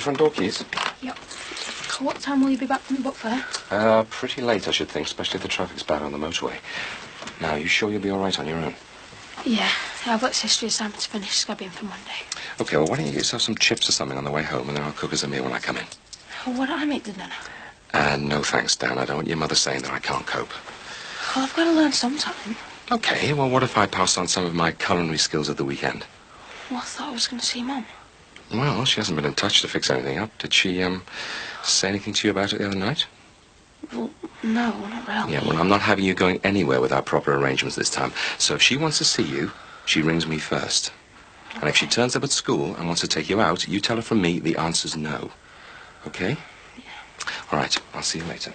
your front door keys? Yep. What time will you be back from the book fair? Pretty late, I should think, especially if the traffic's bad on the motorway. Now, you sure you'll be all right on your own? Yeah, I've got history assignment to finish scabbing for Monday. Okay, well, why don't you get yourself some chips or something on the way home, and then I'll cook us a meal when I come in. Well, why don't I make the dinner? No thanks, Dan. I don't want your mother saying that I can't cope. Well, I've got to learn sometime. Okay, well, what if I passed on some of my culinary skills at the weekend? Well, I thought I was going to see Mum. Well, she hasn't been in touch to fix anything up. Did she, say anything to you about it the other night? Well, no, not really. Yeah, well, I'm not having you going anywhere without proper arrangements this time. So if she wants to see you, she rings me first. And if she turns up at school and wants to take you out, you tell her from me the answer's no. Okay? Yeah. All right, I'll see you later.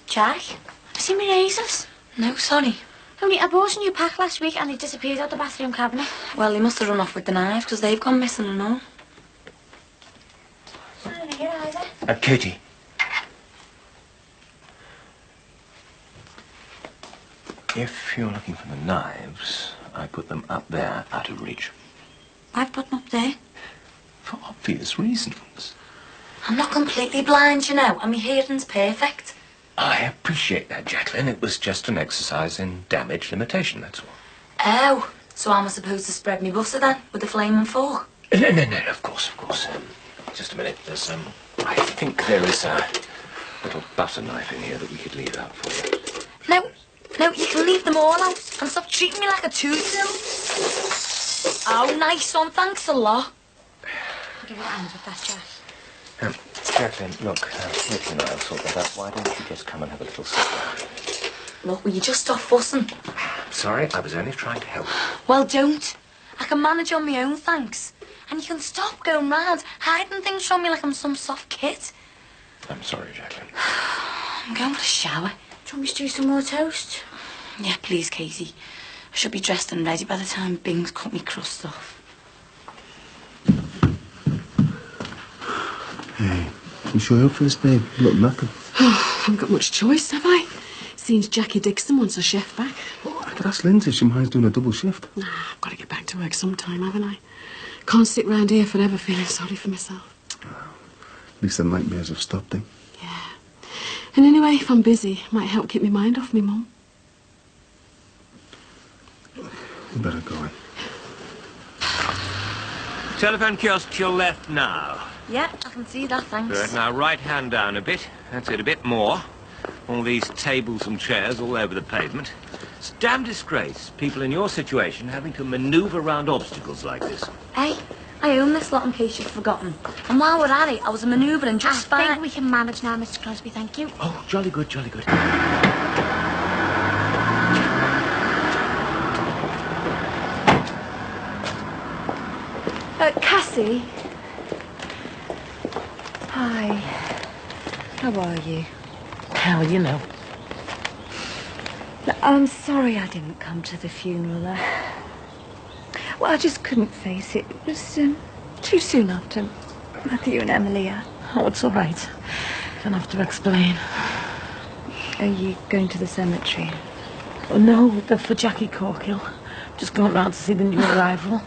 Jack, have you seen my razors? No, sorry. Only I bought a new pack last week and they disappeared out the bathroom cabinet. Well, he must have run off with the knives because they've gone missing and all. Here, Isaac. Katie. If you're looking for the knives, I put them up there out of reach. I've put them up there. For obvious reasons. I'm not completely blind, you know, and my hearing's perfect. I appreciate that, Jacqueline. It was just an exercise in damage limitation, that's all. Oh, so am I supposed to spread me butter then, with a flaming fork? No, of course. Just a minute. There's, I think there is a little butter knife in here that we could leave out for you. No, you can leave them all out and stop treating me like a toadstool. Oh, nice one, thanks a lot. I'll give you a hand with that, Jack. Jacqueline, look, Nick and I'll sort that out. Why don't you just come and have a little sit down? Look, will you just stop fussing? Sorry, I was only trying to help. Well, don't. I can manage on my own, thanks. And you can stop going round hiding things from me like I'm some soft kid. I'm sorry, Jacqueline. I'm going for a shower. Do you want me to do some more toast? Yeah, please, Katie. I should be dressed and ready by the time Bing's cut me crust off. Hey, you sure you're up for this, babe? You look knackered. Oh, I haven't got much choice, have I? Seems Jackie Dixon wants her chef back. Oh, I could ask Lindsay. She mind's doing a double shift. I've got to get back to work sometime, haven't I? Can't sit round here forever feeling sorry for myself. At least the nightmares have stopped, eh? Yeah. And anyway, if I'm busy, it might help keep my mind off me, Mum. You better go in. Telephone kiosk to your left now. Yeah, I can see that, thanks. Good. Now, right hand down a bit. That's it, a bit more. All these tables and chairs all over the pavement. It's a damn disgrace, people in your situation having to manoeuvre around obstacles like this. Hey, I own this lot in case you've forgotten. And while we're at it, I was manoeuvring just fine. I think we can manage now, Mr. Crosby, thank you. Oh, jolly good, jolly good. Cassie. Hi. How are you? How do you know? I'm sorry I didn't come to the funeral. Well, I just couldn't face it. It was too soon after Matthew and Emily. Oh, it's all right. Don't have to explain. Are you going to the cemetery? Oh, no, they're for Jackie Corkill. Just going round to see the new arrival.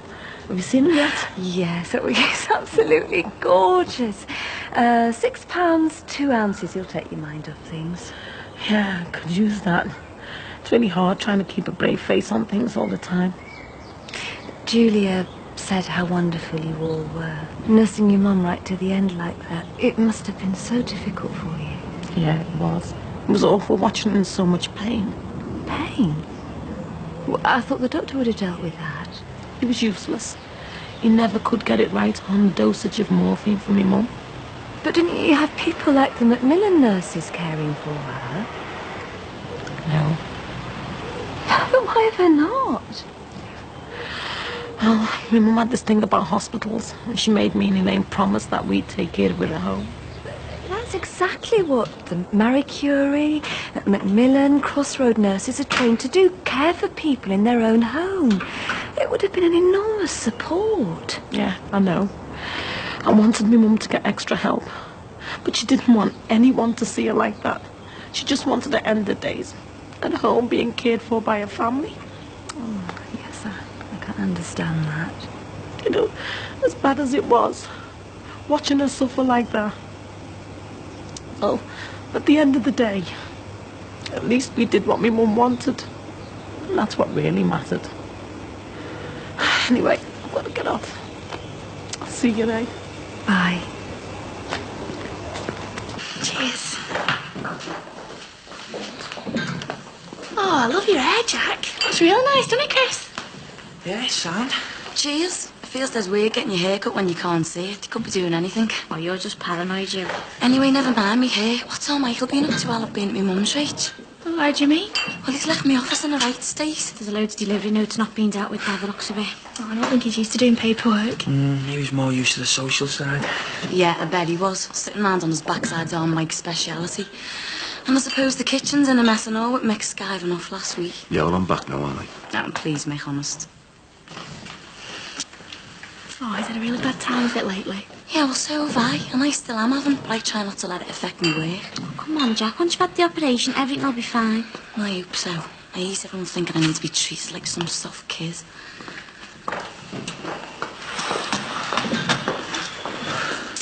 Have you seen him yet? Yes, oh, he's absolutely gorgeous. £6, 2 ounces. He'll take your mind off things. Yeah, could use that. It's really hard trying to keep a brave face on things all the time. Julia said how wonderful you all were. Nursing your mum right to the end like that. It must have been so difficult for you. Yeah, it was. It was awful watching her in so much pain. Pain? Well, I thought the doctor would have dealt with that. He was useless. He never could get it right on the dosage of morphine for me mum. But didn't you have people like the Macmillan nurses caring for her? No. But why ever not? Well, my mum had this thing about hospitals, and she made me and Elaine promise that we'd take care of her at home. That's exactly what the Marie Curie, Macmillan, Crossroad nurses are trained to do, care for people in their own home. It would have been an enormous support. Yeah, I know. I wanted my mum to get extra help, but she didn't want anyone to see her like that. She just wanted to end her days at home being cared for by her family. Oh, yes, I can understand that. You know, as bad as it was, watching her suffer like that. Well, at the end of the day, at least we did what my mum wanted. And that's what really mattered. Anyway, I've got to get off. I'll see you now. Bye. Cheers. Oh, I love your hair, Jack. It's real nice, doesn't it, Chris? Yeah, sound. Cheers. It feels there's weird getting your hair cut when you can't see it. You could be doing anything. Oh, you're just paranoid, you. Anyway, never mind me hair. What's all Michael been up to while I've been at my mum's, right? Oh, how do you mean? Well, he's left my office in a right state. There's a load of delivery notes not being dealt with by the looks of it. Oh, I don't think he's used to doing paperwork. He was more used to the social side. Yeah, I bet he was. Sitting round on his backside's all Mike's speciality. And I suppose the kitchen's in a mess and all with Mick skiving off last week. Yeah, well, I'm back now, aren't I? Oh, please, Mick, honest. Oh, he's had a really bad time of it lately. Yeah, well, so have I. And I still am having, but I try not to let it affect me work. Oh, come on, Jack. Once you've had the operation, everything will be fine. I hope so. I hate everyone thinking I need to be treated like some soft kid.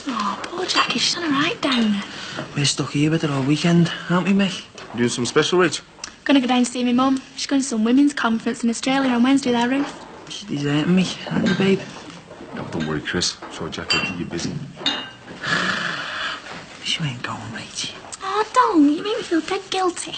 Oh, poor Jack. He's done all right down there. We're stuck here with it all weekend, aren't we, Mick? Doing some special, Rich? Gonna go down to see my mum. She's going to some women's conference in Australia on Wednesday there, Ruth. She's deserting me, aren't you, babe? No, don't worry, Chris. Sure, Jack will keep you busy. She ain't going, Rach. Oh, don't. You make me feel dead guilty.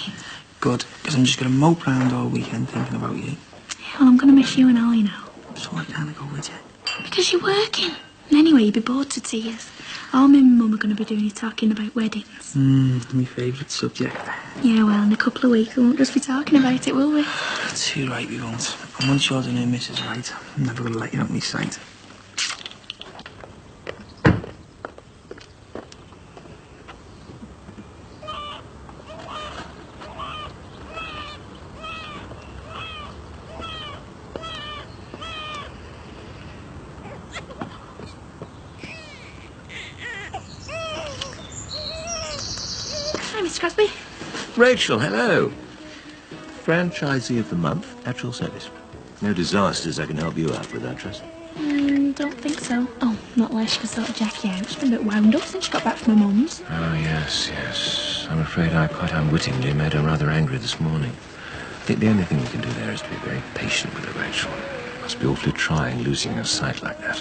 Good, because I'm just going to mope round all weekend thinking about you. Yeah, well, I'm gonna miss you and Ollie now. So I can't go with you. Because you're working. And anyway, you'd be bored to tears. All me and Mum are going to be doing is talking about weddings. My favourite subject. Yeah, well, in a couple of weeks we won't just be talking about it, will we? Too right we won't. And once yours and her missus right, I'm never going to let you out of my sight. Hi, Mr. Crosby. Rachel, hello. Franchisee of the month at your service. No disasters I can help you out with, I trust. Don't think so. Oh, not unless she could sort Jackie out. She's been a bit wound up since she got back from her mum's. Oh, yes. I'm afraid I quite unwittingly made her rather angry this morning. I think the only thing we can do there is to be very patient with her, Rachel. It must be awfully trying losing her sight like that.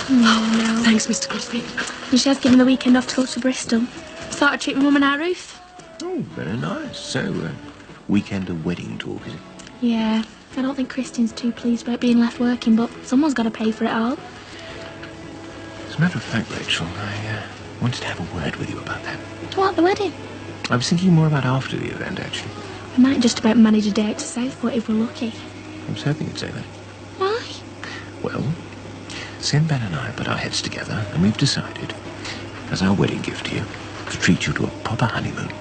Oh, no. Thanks, Mr. Crosby. And she has given the weekend off to go to Bristol. Thought I'd treat my mum and Aunt Ruth. Oh, very nice. So, weekend of wedding talk, is it? Yeah, I don't think Christine's too pleased about being left working, but someone's got to pay for it all. As a matter of fact, Rachel, I wanted to have a word with you about that. What, the wedding? I was thinking more about after the event, actually. We might just about manage a day out to Southport if we're lucky. I was hoping you'd say that. Why? Well, Sinbad and I put our heads together, and we've decided, as our wedding gift to you, to treat you to a proper honeymoon.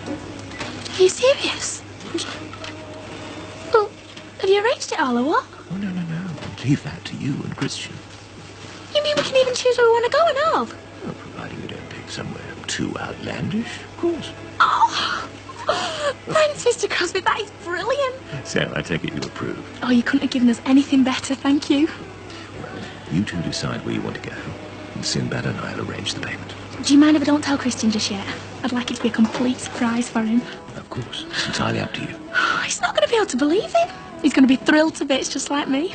Are you serious? Well, have you arranged it all or what? Oh, no. Leave that to you and Christian. You mean we can even choose where we want to go and all? Well, providing you don't pick somewhere too outlandish, of course. Oh, thanks, Mr. Crosby. That is brilliant. So, I take it you approve. Oh, you couldn't have given us anything better, thank you. Well, you two decide where you want to go, and Sinbad and I'll arrange the payment. Do you mind if I don't tell Christian just yet? I'd like it to be a complete surprise for him. Of course. It's entirely up to you. He's not going to be able to believe it. He's going to be thrilled to bits just like me.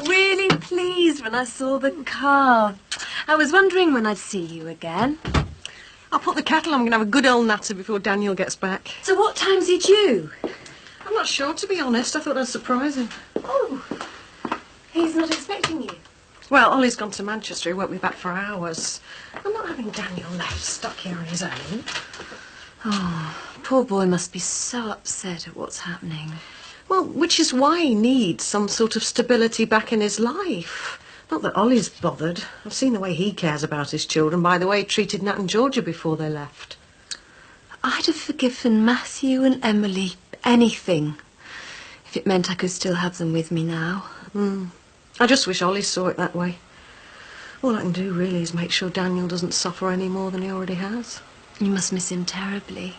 Really pleased when I saw the car. I was wondering when I'd see you again. I'll put the kettle on. I'm going to have a good old natter before Daniel gets back. So what time's he due? I'm not sure, to be honest. I thought I'd surprise him. Oh, he's not expecting you. Well, Ollie's gone to Manchester. He won't be back for hours. I'm not having Daniel left stuck here on his own. Oh, poor boy must be so upset at what's happening. Well, which is why he needs some sort of stability back in his life. Not that Ollie's bothered. I've seen the way he cares about his children by the way he treated Nat and Georgia before they left. I'd have forgiven Matthew and Emily anything if it meant I could still have them with me now. I just wish Ollie saw it that way. All I can do really is make sure Daniel doesn't suffer any more than he already has. You must miss him terribly.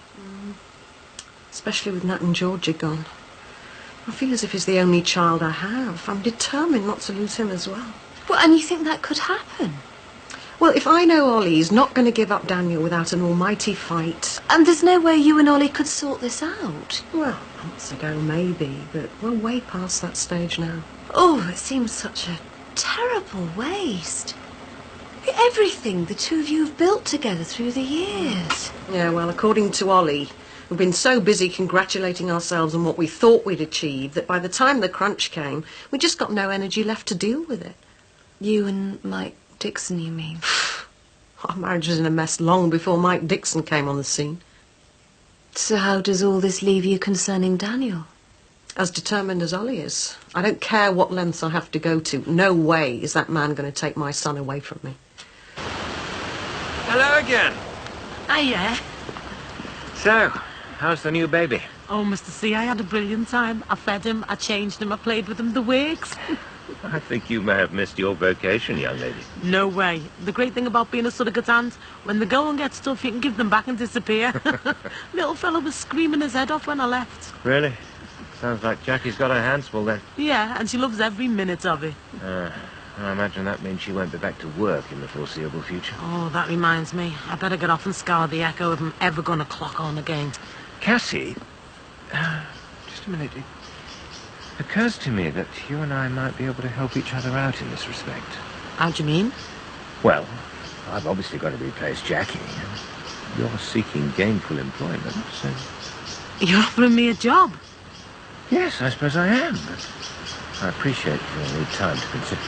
especially with Nat and Georgie gone. I feel as if he's the only child I have. I'm determined not to lose him as well. Well, and you think that could happen? Well, if I know Ollie's not going to give up Daniel without an almighty fight... And there's no way you and Ollie could sort this out? Well, months ago, maybe, but we're way past that stage now. Oh, it seems such a terrible waste. Everything the two of you have built together through the years. Yeah, well, according to Ollie, we've been so busy congratulating ourselves on what we thought we'd achieved that by the time the crunch came, we just got no energy left to deal with it. You and Mike Dixon, you mean? Our marriage was in a mess long before Mike Dixon came on the scene. So how does all this leave you concerning Daniel? As determined as Ollie is. I don't care what lengths I have to go to. No way is that man going to take my son away from me. Hello again. Yeah. So, how's the new baby? Oh, Mr. C, I had a brilliant time. I fed him, I changed him, I played with him the weeks. I think you may have missed your vocation, young lady. No way. The great thing about being a surrogate aunt, when they go and get stuff, you can give them back and disappear. Little fella was screaming his head off when I left. Really? Sounds like Jackie's got her hands full then. Yeah, and she loves every minute of it. I imagine that means she won't be back to work in the foreseeable future. Oh, that reminds me. I better get off and scour the Echo if I'm ever going to clock on again. Cassie, just a minute. It occurs to me that you and I might be able to help each other out in this respect. How do you mean? Well, I've obviously got to replace Jackie. And you're seeking gainful employment, so... You're offering me a job? Yes, I suppose I am, but I appreciate you'll need time to consider it.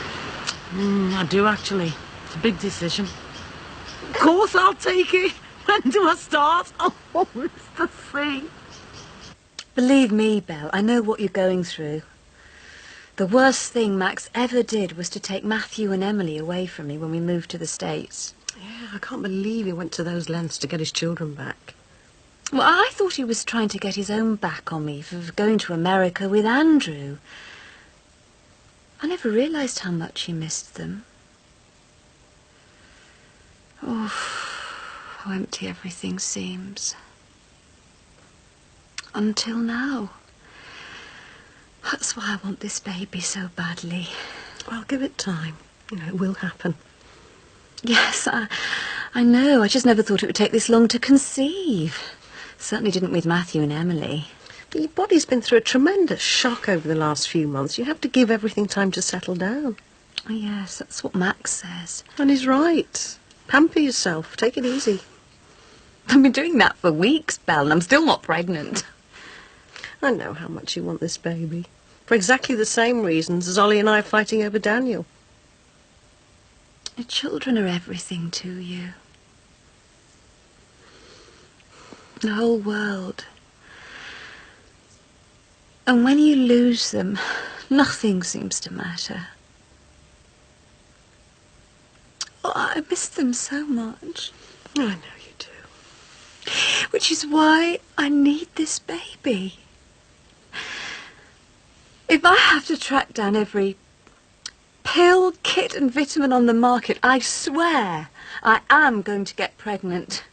I do, actually. It's a big decision. Of course I'll take it. When do I start? Oh, Mr. C. Believe me, Belle, I know what you're going through. The worst thing Max ever did was to take Matthew and Emily away from me when we moved to the States. Yeah, I can't believe he went to those lengths to get his children back. Well, I thought he was trying to get his own back on me for going to America with Andrew. I never realised how much he missed them. Oh, how empty everything seems. Until now. That's why I want this baby so badly. Well, give it time. You know, it will happen. Yes, I know. I just never thought it would take this long to conceive. Certainly didn't with Matthew and Emily. But your body's been through a tremendous shock over the last few months. You have to give everything time to settle down. Oh, yes, that's what Max says. And he's right. Pamper yourself. Take it easy. I've been doing that for weeks, Belle, and I'm still not pregnant. I know how much you want this baby. For exactly the same reasons as Ollie and I are fighting over Daniel. Your children are everything to you. The whole world. And when you lose them, nothing seems to matter. Oh, I miss them so much. I know you do. Which is why I need this baby. If I have to track down every pill, kit and vitamin on the market, I swear I am going to get pregnant.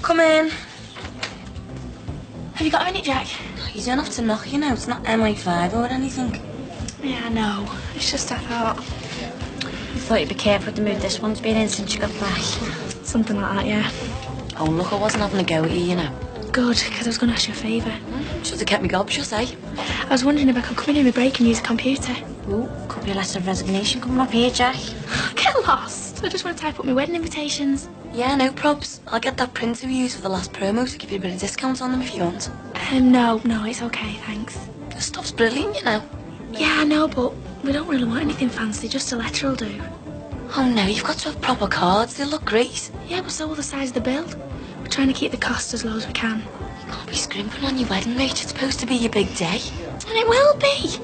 Come in. Have you got a minute, Jack? You don't have to knock, you know. It's not MI5 or anything. Yeah, I know. It's just I thought you'd be careful with the mood this one's been in since you got back. Something like that, yeah. Oh, look, I wasn't having a go at you, you know. Good, because I was going to ask you a favour. Should have kept me gobshite, eh? I was wondering if I could come in my break and use a computer. Ooh, could be a letter of resignation coming up here, Jack. Get lost. I just want to type up my wedding invitations. Yeah, no probs. I'll get that printer we used for the last promo to give you a bit of discount on them if you want. No, it's okay, thanks. The stuff's brilliant, you know. Yeah, I know, but we don't really want anything fancy, just a letter will do. Oh no, you've got to have proper cards. They look great. Yeah, but so will the size of the bill. We're trying to keep the cost as low as we can. You can't be scrimping on your wedding rate. It's supposed to be your big day. And it will be.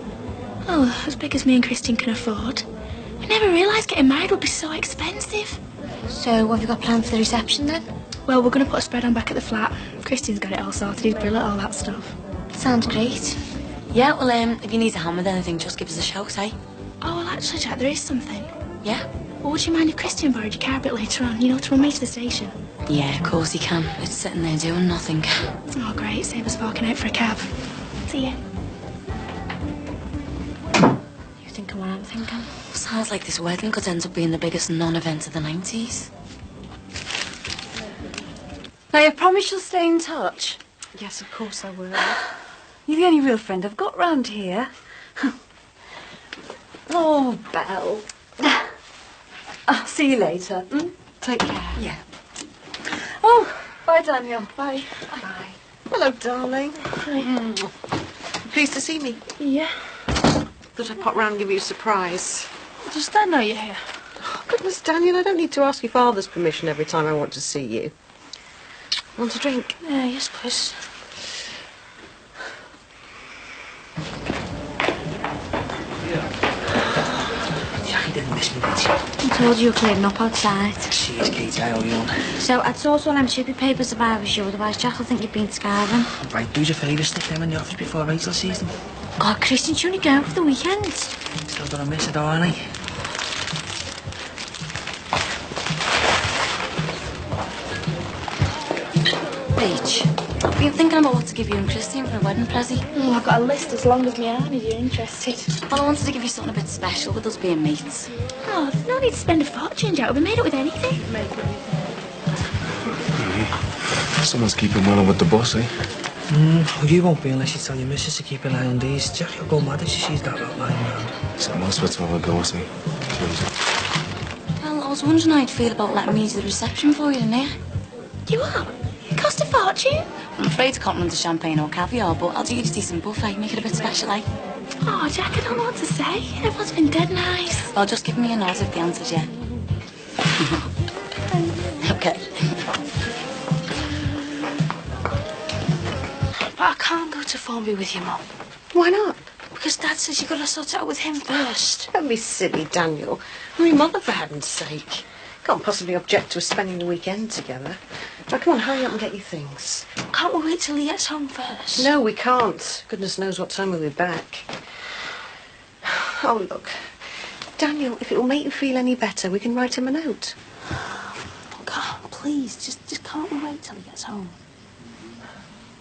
Oh, as big as me and Christine can afford. I never realised getting married would be so expensive. So, have you got plans for the reception then? Well, we're going to put a spread on back at the flat. Christian's got it all sorted. He's brilliant at all that stuff. Sounds great. Yeah, well, if you need a hand with anything, just give us a shout, eh? Oh, well, actually, Jack, there is something. Yeah? Well, would you mind if Christian borrowed your car a bit later on, you know, to run me to the station? Yeah, of course he can. It's sitting there doing nothing. Oh, great. Save us forking out for a cab. See ya. You thinking what I'm thinking? Sounds like this wedding could end up being the biggest non-event of the 90s. Now, you promise you'll stay in touch? Yes, of course I will. You're the only real friend I've got round here. Oh, Belle. I'll see you later. Take care. Yeah. Oh, bye, Daniel. Bye. Bye. Hello, darling. Hi. Pleased to see me. Yeah. Thought I'd pop round and give you a surprise. Does Dad know you're here? Oh, goodness, Daniel, I don't need to ask your father's permission every time I want to see you. Want a drink? Yeah, yes, please. Jackie didn't miss me, did she? I told you you were clearing up outside. She is, Katie, I owe you one. So, I'd sort all them chippy papers if I was you, otherwise Jack will think you've been scarring. Right, do us a favour, stick them in the office before Rachel sees them. God, Christian, you're only going for the weekend. Still gonna miss it, though, aren't I? Rach, I've been thinking about what to give you and Christian for a wedding present. Oh, I've got a list as long as my arm if you're interested. Well, I wanted to give you something a bit special with us being mates. Oh, there's no need to spend a fortune, Jack. We'll be made up with anything. Someone's keeping well with the boss, eh? Well, you won't be unless you tell your missus to keep an eye on these. Jackie will go mad if she sees that lot lying around. Someone else to have a go, see. Well, I was wondering how you'd feel about letting me do the reception for you in there. You what? It cost a fortune. I'm afraid I can't run the champagne or caviar, but I'll do you a decent buffet, make it a bit special, eh? Oh, Jack, I don't know what to say. Everyone's been dead nice. Well, just give me a nod if the answer's yeah. Okay. But I can't go to Formby with you, Mum. Why not? Because Dad says you've got to sort it out with him first. Don't be silly, Daniel. I'm your mother, for heaven's sake. Can't possibly object to us spending the weekend together. Now, come on, hurry up and get your things. Can't we wait till he gets home first? No, we can't. Goodness knows what time we'll be back. Oh, look. Daniel, if it will make you feel any better, we can write him a note. God, please, just can't we wait till he gets home?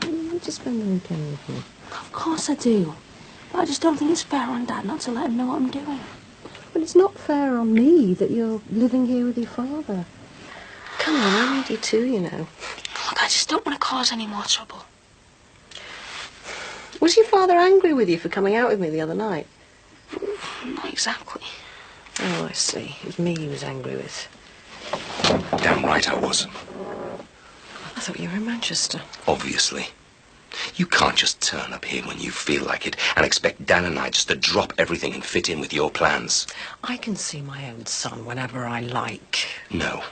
You just spend the weekend with me. Of course I do. But I just don't think it's fair on Dad not to let him know what I'm doing. But it's not fair on me that you're living here with your father. Come on, I need you too, you know. Look, I just don't want to cause any more trouble. Was your father angry with you for coming out with me the other night? Not exactly. Oh, I see. It was me he was angry with. Damn right I was. I thought you were in Manchester. Obviously. You can't just turn up here when you feel like it and expect Dan and I just to drop everything and fit in with your plans. I can see my own son whenever I like. No.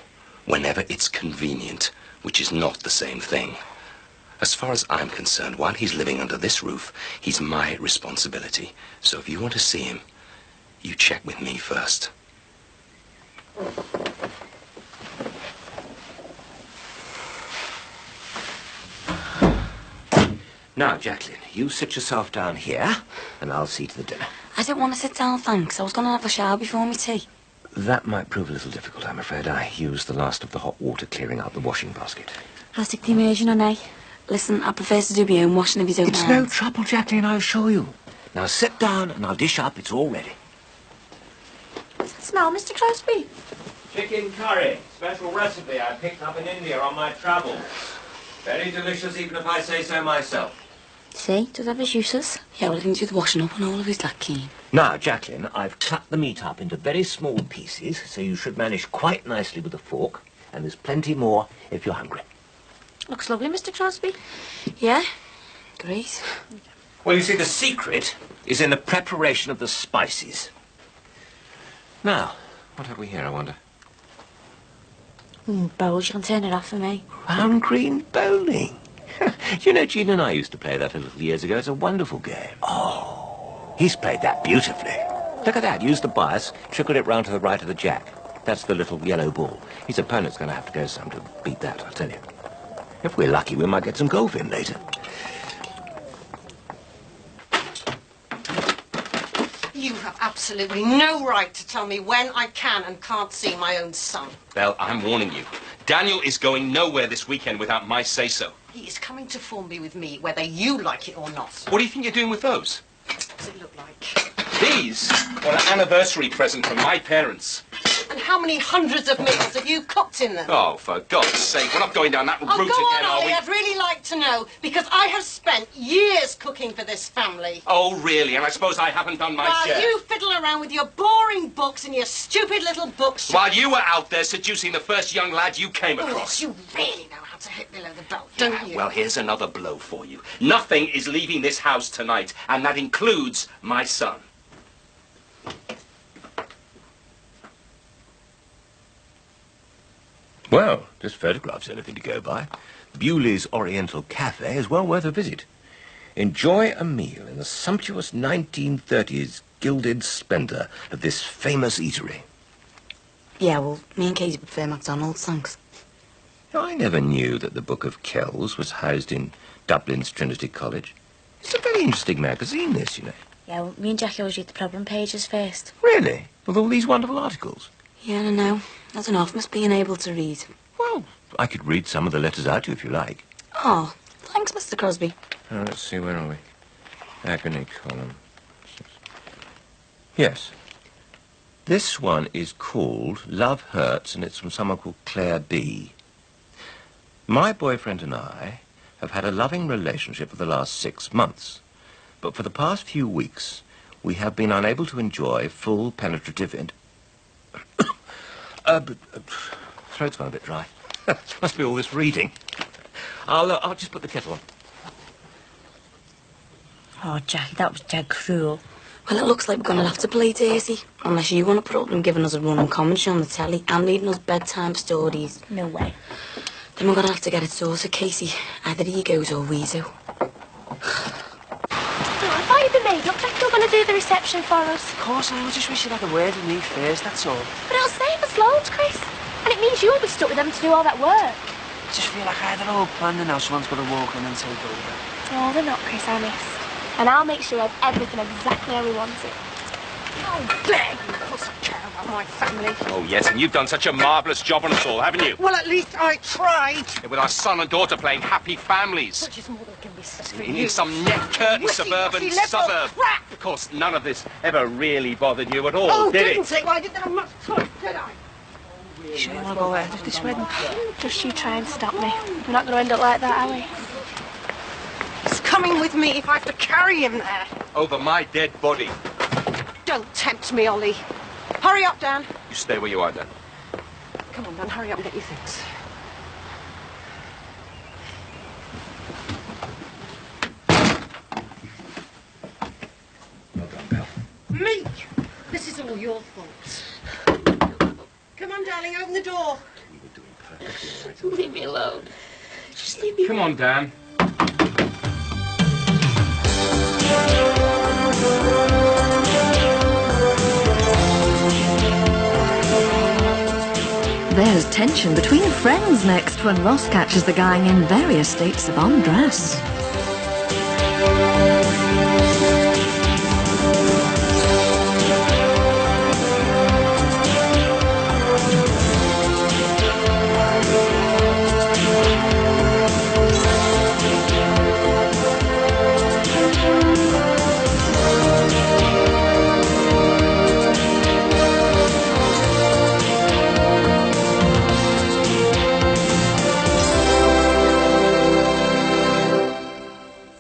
Whenever it's convenient, which is not the same thing. As far as I'm concerned, while he's living under this roof, he's my responsibility. So if you want to see him, you check with me first. Now, Jacqueline, you sit yourself down here, and I'll see to the dinner. I don't want to sit down, thanks. I was going to have a shower before my tea. That might prove a little difficult, I'm afraid. I used the last of the hot water clearing out the washing basket. I'll stick the immersion on, eh? Listen, I prefer to do my own washing if you don't It's mind. no trouble, Jacqueline, I assure you. Now sit down, and I'll dish up. It's all ready. What's that smell, Mr. Crosby? Chicken curry. Special recipe I picked up in India on my travels. Very delicious, even if I say so myself. See, does have his uses. Yeah, well, he didn't do the washing up and all of his that keen. Now, Jacqueline, I've cut the meat up into very small pieces, so you should manage quite nicely with a fork. And there's plenty more if you're hungry. Looks lovely, Mr. Crosby. Yeah? Great. Well, you see, the secret is in the preparation of the spices. Now, what have we here, I wonder? Bowls, you can turn it off for me. Round green bowling. You know, Gene and I used to play that a little years ago. It's a wonderful game. Oh, he's played that beautifully. Look at that. Use the bias, trickle it round to the right of the jack. That's the little yellow ball. His opponent's going to have to go some to beat that, I'll tell you. If we're lucky, we might get some golf in later. You have absolutely no right to tell me when I can and can't see my own son. Belle, I'm warning you. Daniel is going nowhere this weekend without my say-so. He is coming to Formby with me, whether you like it or not. What do you think you're doing with those? What does it look like? These were an anniversary present from my parents. And how many hundreds of meals have you cooked in them? Oh, for God's sake, we're not going down that route Oh, go on, again, are Ollie. we? I'd really like to know, because I have spent years cooking for this family. Oh, really? And I suppose I haven't done my While share. you fiddle around with your boring books and your stupid little bookshelf. While you were out there seducing the first young lad you came across. You really know how to hit below the belt, don't you? Well, here's another blow for you. Nothing is leaving this house tonight, and that includes my son. Well, this photograph's anything to go by. Bewley's Oriental Cafe is well worth a visit. Enjoy a meal in the sumptuous 1930s gilded splendour of this famous eatery. Yeah, well, me and Katie prefer McDonald's, thanks. I never knew that the Book of Kells was housed in Dublin's Trinity College. It's a very interesting magazine, this, you know. Yeah, well, me and Jackie always read the problem pages first. Really? With all these wonderful articles? Yeah, I know. That's enough. Must being able to read. Well, I could read some of the letters out to you if you like. Oh, thanks, Mr. Crosby. Let's see, where are we? Agony column. Yes. This one is called Love Hurts, and it's from someone called Claire B. My boyfriend and I have had a loving relationship for the last 6 months. But for the past few weeks, we have been unable to enjoy full penetrative and... throat's gone a bit dry. Must be all this reading. I'll just put the kettle on. Oh, Jackie, that was dead cruel. Well, it looks like we're going to have to play Daisy. Unless you want to put up with him giving us a run on commentary on the telly and reading us bedtime stories. No way. Then we're going to have to get it sorted, Casey. Either he goes or we do. I thought you'd been made. Looked like you were going to do the reception for us. Of course, I just wish you'd had a word with me first, that's all. But it'll save us loads, Chris. And it means you'll be stuck with them to do all that work. I just feel like I had it all planned and now someone's got to walk in and take over. Oh, they're not, Chris, honest. And I'll make sure I have everything exactly how we want it. Oh, there you pussy cow of my family. Oh, yes, and you've done such a marvellous job on us all, haven't you? Well, at least I tried. With our son and daughter playing happy families. Which is more than can be said for We you. need some net-curtain suburban Wussy suburb. crap. Of course, none of this ever really bothered you at all, Oh, did didn't it? it? Well, I didn't have much choice, did I? You sure you want to go ahead with this wedding? Just you try and stop me. We're not going to end up like that, are we? He's coming with me if I have to carry him there. Over my dead body. Don't tempt me, Ollie. Hurry up, Dan. You stay where you are, then. Come on, Dan, hurry up and get your things. Well done, Belle. Me? This is all your fault. Come on, darling, open the door. You were doing perfectly all right. Leave me alone. Just leave me Come on, Dan. There's tension between friends next when Ross catches the gang in various states of undress.